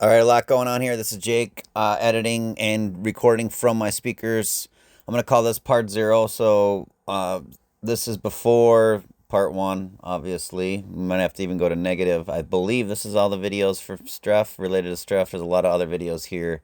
All right, a lot going on here. This is Jake editing and recording from my speakers. I'm going to call this part 0. So this is before part 1, obviously. We might have to even go to negative. I believe this is all the videos for Streff, related to Streff. There's a lot of other videos here.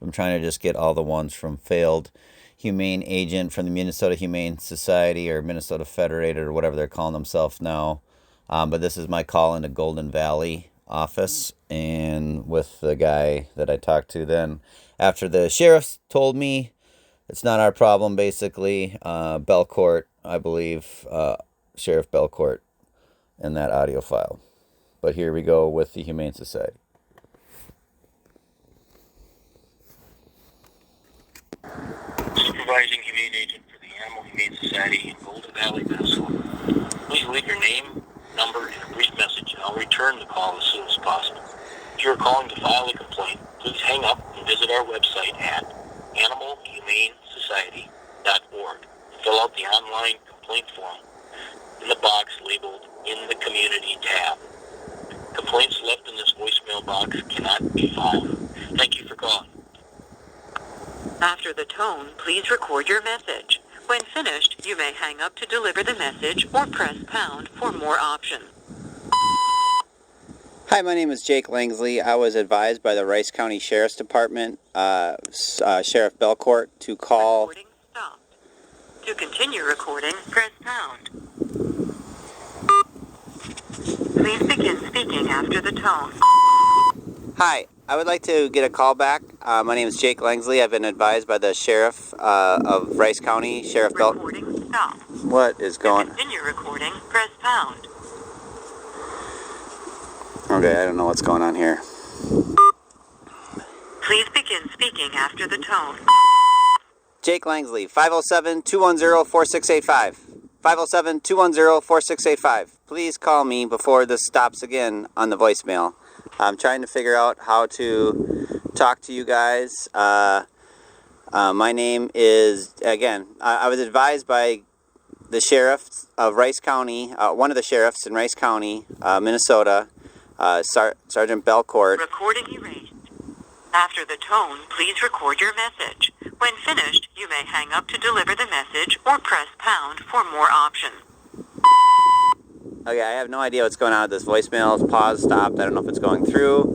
I'm trying to just get all the ones from failed humane agent from the Minnesota Humane Society or Minnesota Federated or whatever they're calling themselves now. But this is my call into Golden Valley office and with the guy that I talked to then after the sheriff told me it's not our problem, basically. Belcourt, I believe, Sheriff Belcourt in that audio file. But here we go with the Humane Society. Supervising Humane Agent for the Animal Humane Society in Golden Valley, Minnesota. Please leave your name, number, and a brief message, and I'll return the call as soon as possible. If you are calling to file a complaint, please hang up and visit our website at animalhumanesociety.org. Fill out the online complaint form in the box labeled In the Community tab. Complaints left in this voicemail box cannot be filed. Thank you for calling. After the tone, please record your message. When finished, you may hang up to deliver the message or press pound for more options. Hi, my name is Jake Langsley. I was advised by the Rice County Sheriff's Department, Sheriff Belcourt, to call... Recording stopped. To continue recording, press pound. Please begin speaking after the tone. Hi, I would like to get a call back. My name is Jake Langsley. I've been advised by the Sheriff of Rice County, Sheriff Belcourt. Recording stopped. What is going on? To continue recording, press pound. Okay, I don't know what's going on here. Please begin speaking after the tone. Jake Langsley, 507-210-4685. 507-210-4685. Please call me before this stops again on the voicemail. I'm trying to figure out how to talk to you guys. My name is, again, I was advised by the sheriff of Rice County, one of the sheriffs in Rice County, Minnesota, Sergeant Belcourt. Recording erased. After the tone, please record your message. When finished, you may hang up to deliver the message or press pound for more options. Okay, I have no idea what's going on with this voicemail. It's paused, stopped. I don't know if it's going through.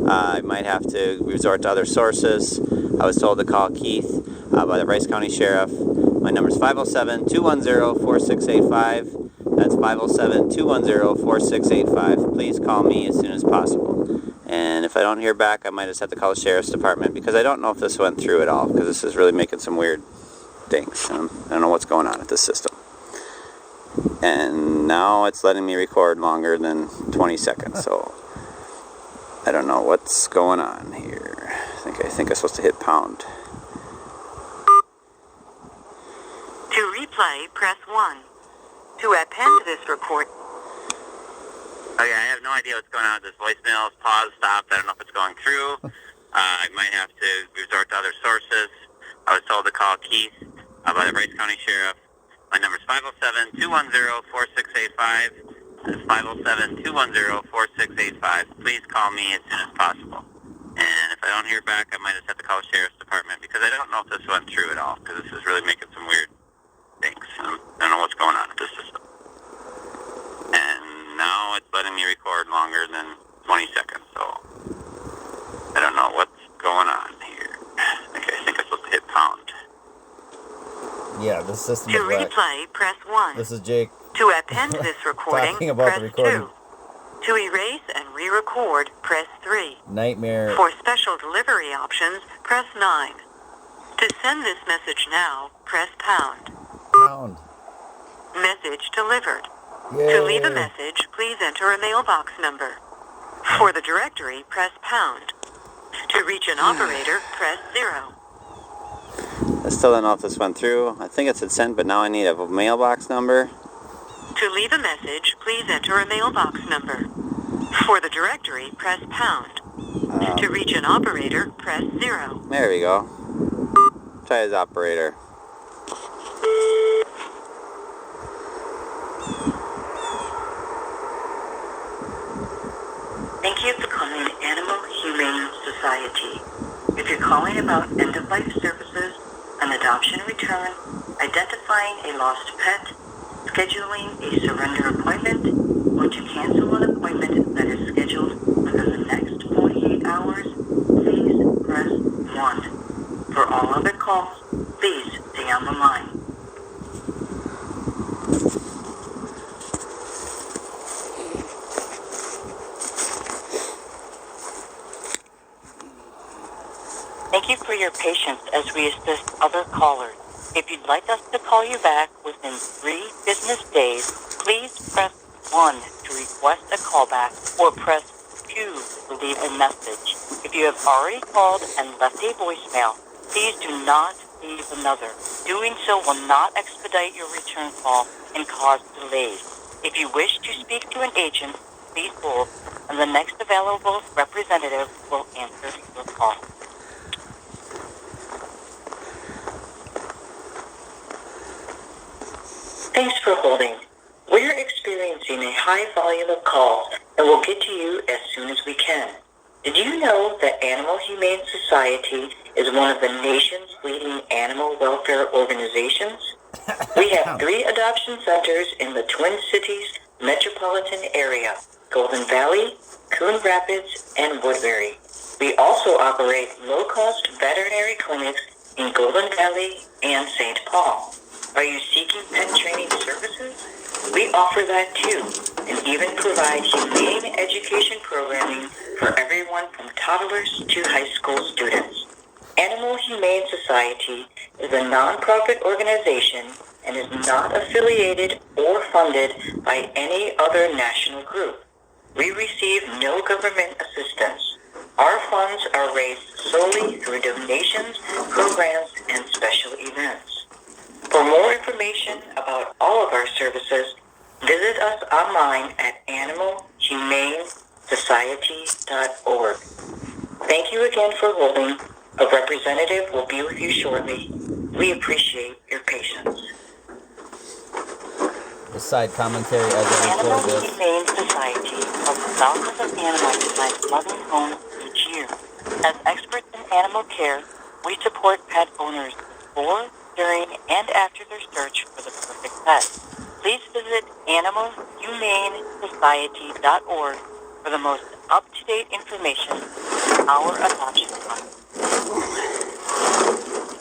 I might have to resort to other sources. I was told to call Keith by the Rice County Sheriff. My number is 507-210-4685. That's 507-210-4685. Please call me as soon as possible. And if I don't hear back, I might just have to call the Sheriff's Department because I don't know if this went through at all because this is really making some weird things. I don't know what's going on with this system. And now it's letting me record longer than 20 seconds, so I don't know what's going on here. I think I'm supposed to hit pound. To replay, press 1. To append this report. Okay, I have no idea what's going on with this voicemail. It's paused, stopped. I don't know if it's going through. I might have to resort to other sources. I was told to call Keith by the Rice County Sheriff. My number is 507-210-4685. That's 507-210-4685. Please call me as soon as possible. And if I don't hear back, I might just have to call the Sheriff's Department because I don't know if this went through at all because this is really making some weird things. I don't know what's going on with this system. And now it's letting me record longer than 20 seconds, so I don't know what's going on here. I think I'm supposed to hit pound. Yeah, this system To is whack. replay, press 1. This is Jake. To append this recording, Talking about press the recording. 2. To erase and re-record, press 3. Nightmare. For special delivery options, press 9. To send this message now, press pound. Pound. Message delivered. Yay. To leave a message, please enter a mailbox number. For the directory, press pound. To reach an operator, press 0. I still don't know if this went through. I think it said send, but now I need a mailbox number. To leave a message, please enter a mailbox number. For the directory, press pound. To reach an operator, press 0. There we go. Try his operator. Thank you for calling Animal Humane Society. If you're calling about end-of-life services, an adoption return, identifying a lost pet, scheduling a surrender appointment, or to cancel an appointment that is scheduled within the next 48 hours, please press 1. For all other calls, please stay on the line. Thank you for your patience as we assist other callers. If you'd like us to call you back within 3 business days, please press 1 to request a callback or press 2 to leave a message. If you have already called and left a voicemail, please do not leave another. Doing so will not expedite your return call and cause delays. If you wish to speak to an agent, please hold, and the next available representative will answer your call. Thanks for holding. We're experiencing a high volume of calls and will get to you as soon as we can. Did you know that Animal Humane Society is one of the nation's leading animal welfare organizations? We have 3 adoption centers in the Twin Cities metropolitan area: Golden Valley, Coon Rapids, and Woodbury. We also operate low-cost veterinary clinics in Golden Valley and St. Paul. Are you seeking pet training services? We offer that too, and even provide humane education programming for everyone from toddlers to high school students. Animal Humane Society is a non-profit organization and is not affiliated or funded by any other national group. We receive no government assistance. Our funds are raised solely through donations, programs, and special events. For more information about all of our services, visit us online at animalhumanesociety.org. Thank you again for holding. A representative will be with you shortly. We appreciate your patience. The side commentary as I Animal record this. Humane Society helps thousands of animals find loving homes each year. As experts in animal care, we support pet owners before, during, and after their search for the perfect pet. Please visit animalhumanesociety.org for the most up-to-date information on our adoption process.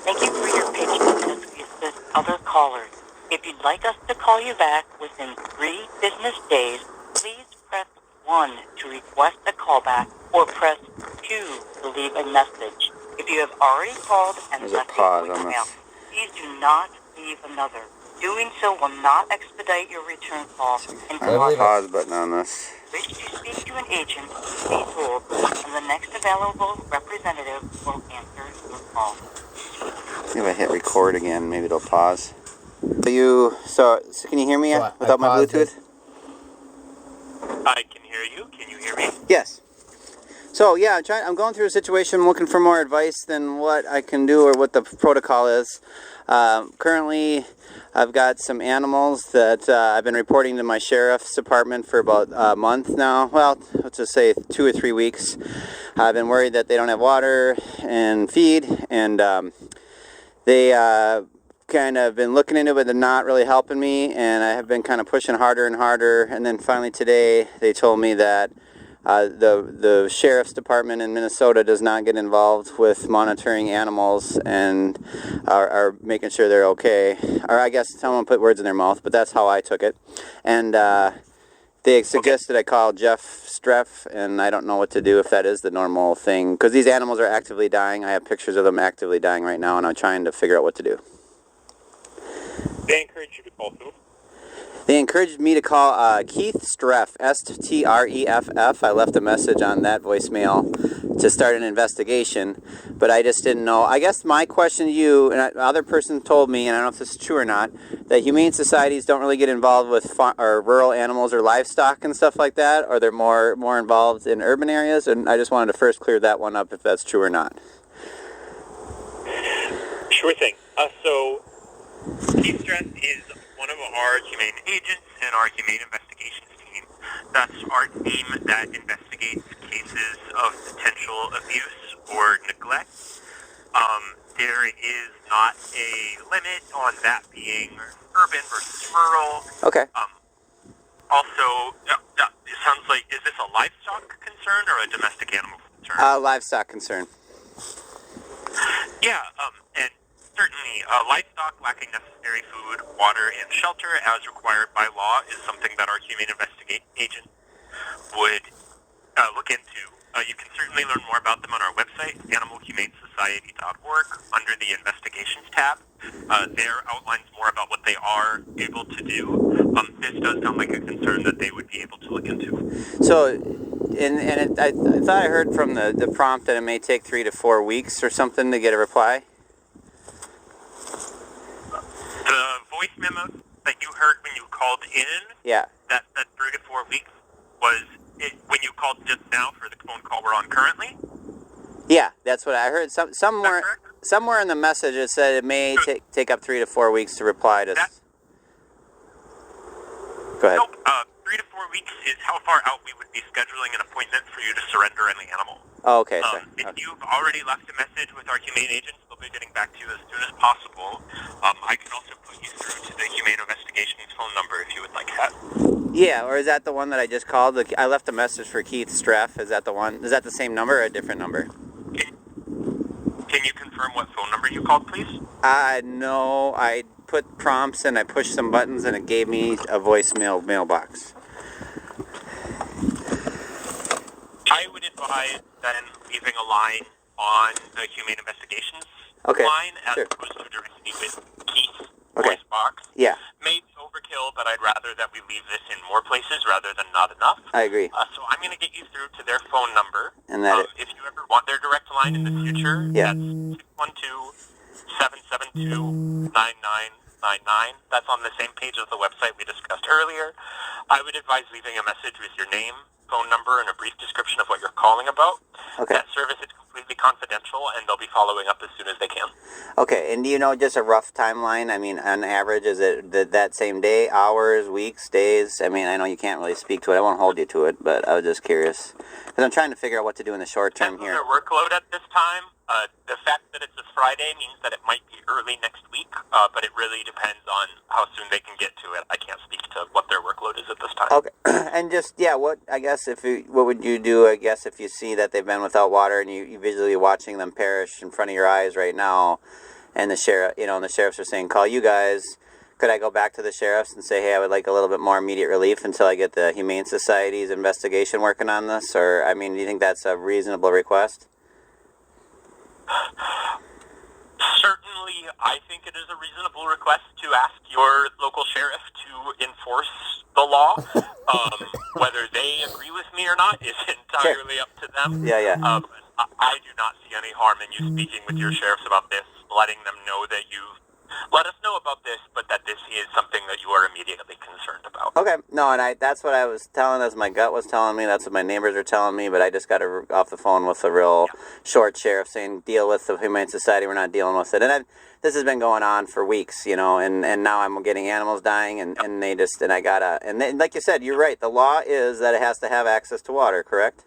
Thank you for your patience as we assist other callers. If you'd like us to call you back within 3 business days, please press 1 to request a callback or press 2 to leave a message. If you have already called and left a voicemail, please do not leave another. Doing so will not expedite your return call and cause Pause button on this. wish to speak to an agent, please hold, and the next available representative will answer your call. See if I hit record again, maybe it'll pause. So can you hear me without my Bluetooth? I can hear you. Can you hear me? Yes. So yeah, I'm going through a situation, looking for more advice than what I can do or what the protocol is. Currently, I've got some animals that I've been reporting to my sheriff's department for about a month now. Well, let's just say 2 or 3 weeks. I've been worried that they don't have water and feed, and they kind of been looking into it, but they're not really helping me, and I have been kind of pushing harder and harder. And then finally today, they told me that the sheriff's department in Minnesota does not get involved with monitoring animals and are making sure they're okay. Or I guess someone put words in their mouth, but that's how I took it. And they suggested I call Jeff Streff, and I don't know what to do if that is the normal thing. Because these animals are actively dying. I have pictures of them actively dying right now, and I'm trying to figure out what to do. They encourage you to call who? They encouraged me to call Keith Streff, S-T-R-E-F-F. I left a message on that voicemail to start an investigation, but I just didn't know. I guess my question to you, and another person told me, and I don't know if this is true or not, that humane societies don't really get involved with or rural animals or livestock and stuff like that, or they're more involved in urban areas, and I just wanted to first clear that one up if that's true or not. Sure thing. So, Keith Stress is one of our humane agents in our humane investigations team. That's our team that investigates cases of potential abuse or neglect. There is not a limit on that being urban versus rural. Okay. Also, it sounds like, is this a livestock concern or a domestic animal concern? Livestock concern. Yeah, and certainly livestock lacking necessary food, water, and shelter as required by law is something that our humane investigate agent would look into. You can certainly learn more about them on our website, animalhumanesociety.org, under the Investigations tab. There outlines more about what they are able to do. This does sound like a concern that they would be able to look into. So, I thought I heard from the prompt that it may take 3 to 4 weeks or something to get a reply. The voice memo that you heard when you called in, Yeah. that said 3 to 4 weeks, was it when you called just now for the phone call we're on currently? Yeah, that's what I heard. Somewhere in the message it said it may take up 3 to 4 weeks to reply to. Go ahead. Nope. 3 to 4 weeks is how far out we would be scheduling an appointment for you to surrender any animal. Oh, okay. Sorry. If you've already left a message with our humane agents, they'll be getting back to you as soon as possible. I can also put you through to the Humane Investigations phone number if you would like that. Yeah, or is that the one that I just called? I left a message for Keith Streff. Is that the one? Is that the same number or a different number? Can you confirm what phone number you called, please? No. I put prompts and I pushed some buttons and it gave me a voicemail mailbox. I would advise then leaving a line on the Humane Investigations line as opposed to directly with Keith's voice box. Yeah. Maybe overkill, but I'd rather that we leave this in more places rather than not enough. I agree. So I'm going to get you through to their phone number. And that if you ever want their direct line in the future, that's 612-772-9999. That's on the same page of the website we discussed earlier. I would advise leaving a message with your name, phone number, and a brief description of what you're calling about. Okay. That service is completely confidential, and they'll be following up as soon as they can. Okay, and do you know just a rough timeline? I mean, on average, is it that same day, hours, weeks, days? I mean, I know you can't really speak to it. I won't hold you to it, but I was just curious. Because I'm trying to figure out what to do in the short term here. Their workload at this time, the fact that it's a Friday means that it might be early next week, but it really depends on how soon they can get to it. I can't speak to what their workload is at this time. Okay, and just, what would you do, I guess, if you see that they've been without water and you visually watching them perish in front of your eyes right now, and the sheriffs are saying, call you guys, could I go back to the sheriffs and say, hey, I would like a little bit more immediate relief until I get the Humane Society's investigation working on this? Or, I mean, do you think that's a reasonable request? Certainly, I think it is a reasonable request to ask your local sheriff to enforce the law. Whether they agree with me or not is entirely up to them. Yeah. I do not see any harm in you speaking with your sheriffs about this, letting them know that you let us know about this, but that this is something that you are immediately concerned about. Okay, no, and that's what I was telling, that's what my gut was telling me, that's what my neighbors are telling me, but I just got off the phone with a real short sheriff saying, deal with the Humane Society, we're not dealing with it. And this has been going on for weeks, and now I'm getting animals dying, and I gotta, and like you said, you're right, the law is that it has to have access to water, correct?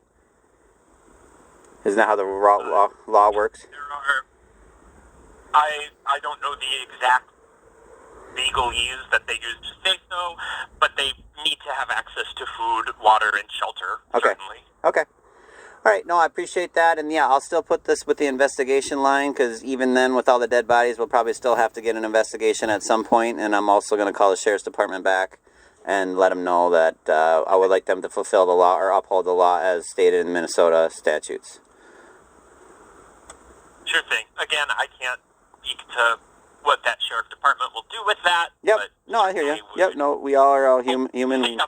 Isn't that how the law works? I don't know the exact legalese that they use to say so, but they need to have access to food, water, and shelter, certainly. Okay. All right, no, I appreciate that, and I'll still put this with the investigation line, because even then, with all the dead bodies, we'll probably still have to get an investigation at some point, and I'm also going to call the Sheriff's Department back and let them know that I would like them to fulfill the law or uphold the law as stated in Minnesota statutes. Sure thing. Again, I can't speak to what that sheriff department will do with that. Yep. No, I hear you. Yep. No, we all are all human.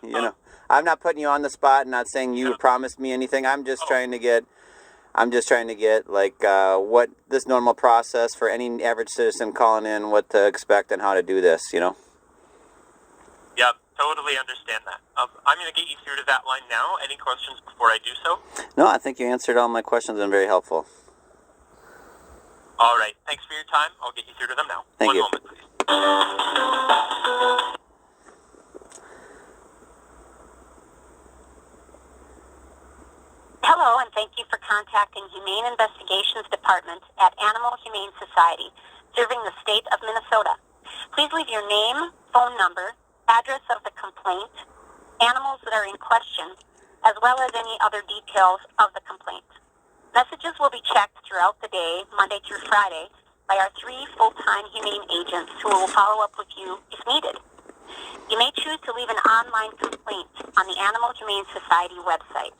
I'm not putting you on the spot and not saying you promised me anything. I'm just trying to get like what this normal process for any average citizen calling in, what to expect and how to do this. Yep. Totally understand that. I'm going to get you through to that line now. Any questions before I do so? No, I think you answered all my questions and very helpful. All right. Thanks for your time. I'll get you through to them now. Thank you. One moment, please. Hello, and thank you for contacting Humane Investigations Department at Animal Humane Society, serving the state of Minnesota. Please leave your name, phone number, address of the complaint, animals that are in question, as well as any other details of the complaint. Messages will be checked throughout the day, Monday through Friday, by our 3 full-time humane agents who will follow up with you if needed. You may choose to leave an online complaint on the Animal Humane Society website.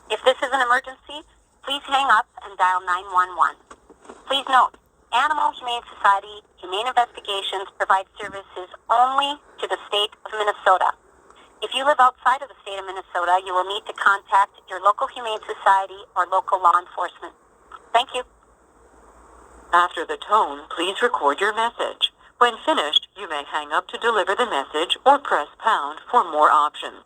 If this is an emergency, please hang up and dial 911. Please note, Animal Humane Society Humane Investigations provides services only to the state of Minnesota. If you live outside of the state of Minnesota, you will need to contact your local Humane Society or local law enforcement. Thank you. After the tone, please record your message. When finished, you may hang up to deliver the message or press pound for more options.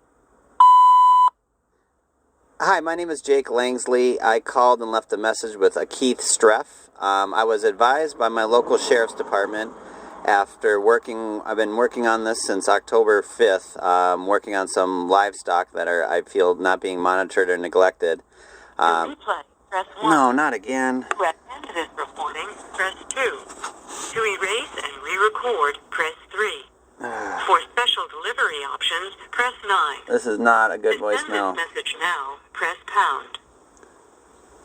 Hi, my name is Jake Langsley. I called and left a message with a Keith Streff. I was advised by my local sheriff's department after I've been working on this since October 5th, working on some livestock that I feel not being monitored or neglected. To replay, press 1. No, not again. To end this recording, press 2. To erase and re-record, press 3. For special delivery options, press 9. This is not a good To send voicemail. this message now, press pound.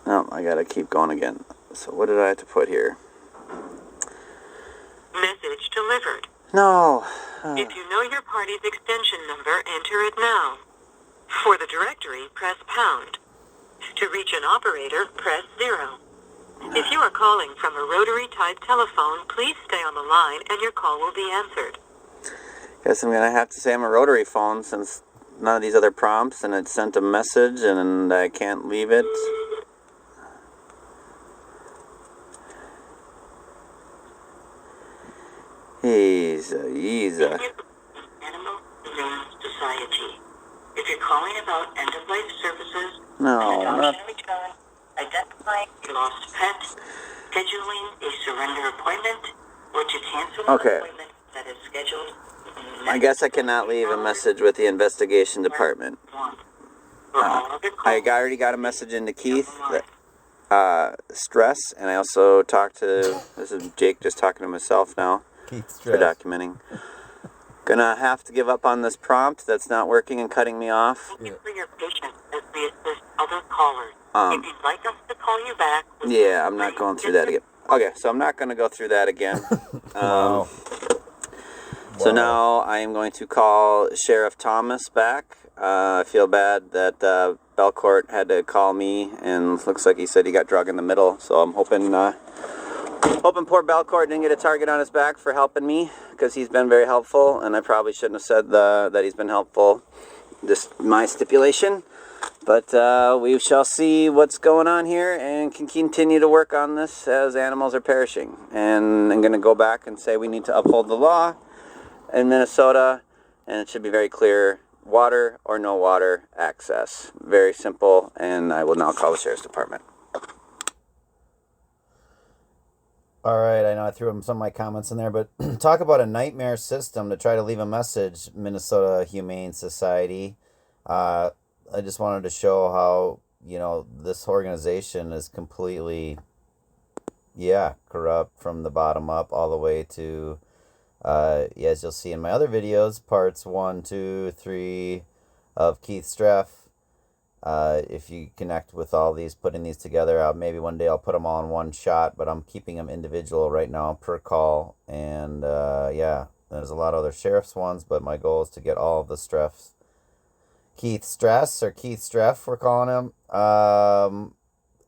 No, I gotta keep going again. So what did I have to put here? Message delivered. No. If you know your party's extension number, enter it now. For the directory, press pound. To reach an operator, press 0. If you are calling from a rotary-type telephone, please stay on the line and your call will be answered. Guess I'm gonna have to say I'm a rotary phone since none of these other prompts, and it sent a message and I can't leave it. Yeeza. Animal Humane Society. If you're calling about end-of-life services, No, an not. adoption return, identifying a lost pet, scheduling a surrender appointment, or to cancel an Okay. appointment that is scheduled. I guess I cannot leave a message with the investigation department. I already got a message into Keith, stress, and I also talked to, this is Jake just talking to myself now Keith for Stress. documenting. Gonna have to give up on this prompt that's not working and cutting me off. Thank you for your patience as we assist other callers. Um, If you'd like us to call you back... Yeah, I'm not going through that again. Okay, so I'm not gonna go through that again. Wow. So now I am going to call Sheriff Thomas back. I feel bad that Belcourt had to call me, and looks like he said he got drug in the middle. So I'm hoping poor Belcourt didn't get a target on his back for helping me, because he's been very helpful, and I probably shouldn't have said that he's been helpful. Just my stipulation. But we shall see what's going on here and can continue to work on this as animals are perishing. And I'm going to go back and say we need to uphold the law in Minnesota, and it should be very clear, water or no water access. Very simple, and I will now call the Sheriff's Department. All right, I know I threw some of my comments in there, but talk about a nightmare system to try to leave a message, Minnesota Humane Society. I just wanted to show how, this organization is completely, corrupt from the bottom up all the way to, as you'll see in my other videos, parts 1, 2, 3 of Keith Streff. If you connect with all these, putting these together, maybe one day I'll put them all in one shot, but I'm keeping them individual right now per call. And there's a lot of other sheriff's ones, but my goal is to get all of the Streffs. Keith Stress, or Keith Streff, we're calling him,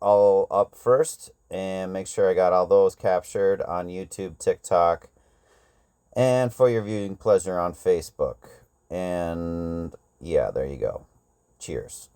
all up first, and make sure I got all those captured on YouTube, TikTok, and for your viewing pleasure on Facebook. And there you go. Cheers.